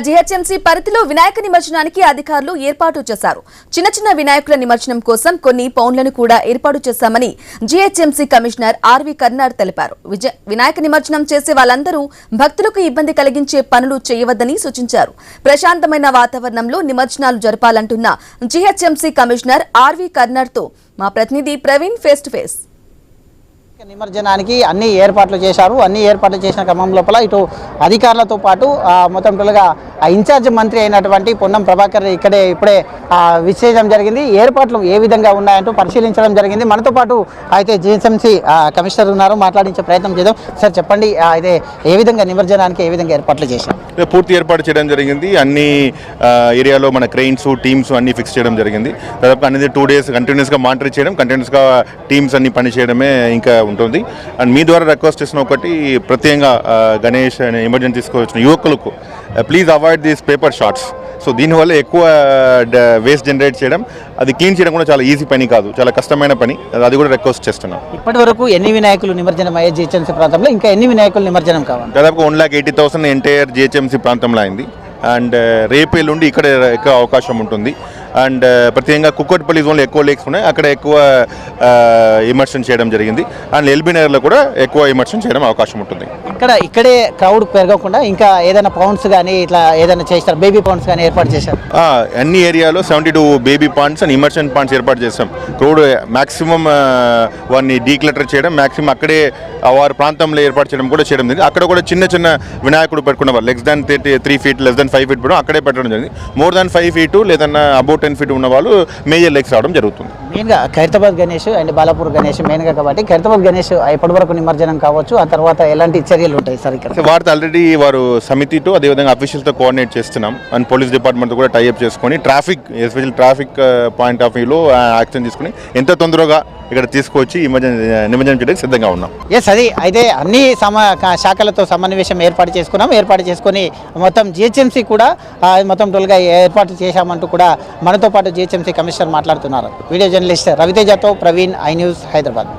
GHMC పరిధిలో వినాయక నిమజ్జనానికి అధికారులు ఏర్పాటు చేశారు. చిన్న చిన్న వినాయకుల నిమజ్జనం కోసం కొన్ని పౌండ్లను కూడా ఏర్పాటు చేశామని జీహెచ్ఎంసీ కమిషనర్ ఆర్వి కర్నాడ్ తెలిపారు. వినాయక నిమజ్జనం చేసే వాళ్ళందరూ భక్తులకు ఇబ్బంది కలిగించే పనులు చేయవద్దని సూచించారు. ప్రశాంతమైన వాతావరణంలో నిమజ్జనాలు జరపాలంటున్న జీహెచ్ఎంసీ కమిషనర్ ఆర్వి కర్నాడ్తో మా ప్రతినిధి ప్రవీణ్ ఫేస్ టు ఫేస్. నిమజ్జనానికి అన్ని ఏర్పాట్లు చేశారు. అన్ని ఏర్పాట్లు చేసిన క్రమం లోపల ఇటు అధికారులతో పాటు మొత్తం టోటల్గా ఇన్ఛార్జ్ మంత్రి అయినటువంటి పొన్నం ప్రభాకర్ ఇప్పుడే విచ్చేయడం జరిగింది. ఏర్పాట్లు ఏ విధంగా ఉన్నాయంటూ పరిశీలించడం జరిగింది. మనతో పాటు అయితే జీహెచ్ఎంసీ కమిషనర్ ఉన్నారు, మాట్లాడించే ప్రయత్నం చేద్దాం. సార్ చెప్పండి, అయితే ఏ విధంగా నిమజ్జనానికి ఏ విధంగా ఏర్పాట్లు చేశారు? పూర్తి ఏర్పాటు చేయడం జరిగింది. అన్ని ఏరియాలో మన క్రెయిన్స్ టీమ్స్ అన్ని ఫిక్స్ చేయడం జరిగింది. దాదాపు అనేది 2 days కంటిన్యూస్గా మానిటర్ చేయడం, కంటిన్యూస్గా టీమ్స్ అన్ని పని చేయడమే ఇంకా ఉంటుంది. అండ్ మీ ద్వారా రిక్వెస్ట్ చేసిన ఒకటి, ప్రత్యేకంగా గణేష్ ఎమర్జెన్సీ తీసుకొచ్చిన యువకులకు please avoid these paper shots. So దీనివల్ల ఎక్కువ వేస్ట్ జనరేట్ చేయడం, అది క్లీన్ చేయడం కూడా చాలా ఈజీ పని కాదు, చాలా కష్టమైన పని. అది కూడా రిక్వెస్ట్ చేస్తున్నాం. ఇప్పటి వరకు ఎన్ని వినాయకులు నిమజ్జనం అయ్యే జీహెచ్ఎంసీ ప్రాంతంలో, ఇంకా ఎన్ని వినాయకులు నిమజ్జనం కావాలి? దాదాపు 1,80,000 ఎంటైర్ జీహెచ్ఎంసీ ప్రాంతంలో అయింది. అండ్ రేపు ఎల్లుండి ఇక్కడ ఎక్కువ అవకాశం ఉంటుంది. అండ్ ప్రత్యేకంగా కుక్కట్పల్లి జోన్లో ఎక్కువ లేక్స్ ఉన్నాయి, అక్కడ ఎక్కువ ఇమర్షన్ చేయడం జరిగింది. అండ్ ఎల్బీ నగర్లో కూడా ఎక్కువ ఇమర్షన్ చేయడం అవకాశం ఉంటుంది. ఇక్కడే క్రౌడ్ పెరగకుండా ఇంకా ఏదైనా పౌండ్స్ కానీ ఇట్లా ఏదైనా చేస్తారు, బేబీ పౌండ్స్ కానీ ఏర్పాటు చేశారు. అన్ని ఏరియాలో 72 baby ponds and immersion ponds ఏర్పాటు చేస్తాం. క్రౌడ్ మ్యాక్సిమం వారిని డీక్లటర్ చేయడం, మ్యాక్సిమం అక్కడే వారి ప్రాంతంలో ఏర్పాటు చేయడం కూడా చేయడం జరిగింది. అక్కడ కూడా చిన్న చిన్న వినాయకుడు పెట్టుకునేవారు, less than 3 feet, less than 5 feet పెట్టడం అక్కడే పెట్టడం జరిగింది. మోర్ దాన్ 5 feet లేదన్నా అబౌట్ 10 feet ఉన్న వాళ్ళు మేజర్ లెగ్స్ రావడం జరుగుతుంది. మెయిన్గా ఖైరతాబాద్ గణేష్ అండ్ బాలాపూర్ గణేష్ మెయిన్గా, కాబట్టి ఖైరతాబాద్ గణేష్ ఎప్పటి వరకు నిమజ్జనం కావచ్చు, ఆ తర్వాత ఎలాంటి చర్యలు ఉంటాయి సార్ ఇక్కడ? వారితో ఆల్రెడీ వారు సమితితో అదేవిధంగా అఫీషియల్తో కోఆర్డినేట్ చేస్తున్నాం. అండ్ పోలీస్ డిపార్ట్మెంట్ కూడా టైఅప్ చేసుకొని ఎస్పెషల్ ట్రాఫిక్ పాయింట్ ఆఫ్ వ్యూలో యాక్షన్ తీసుకుని ఎంత తొందరగా ఇక్కడ తీసుకొచ్చి నిమజ్జనం చేయడానికి సిద్ధంగా ఉన్నాం. ఎస్, అది అయితే అన్ని శాఖలతో సమన్వయం ఏర్పాటు చేసుకొని మొత్తం జీహెచ్ఎంసీ కూడా మొత్తం టోల్గా ఏర్పాటు చేశామంటూ కూడా మనతో పాటు జీహెచ్ఎంసీ కమిషనర్ మాట్లాడుతున్నారు. వీడియో జర్నలిస్ట్ రవితేజతో ప్రవీణ్, ఐ న్యూస్, హైదరాబాద్.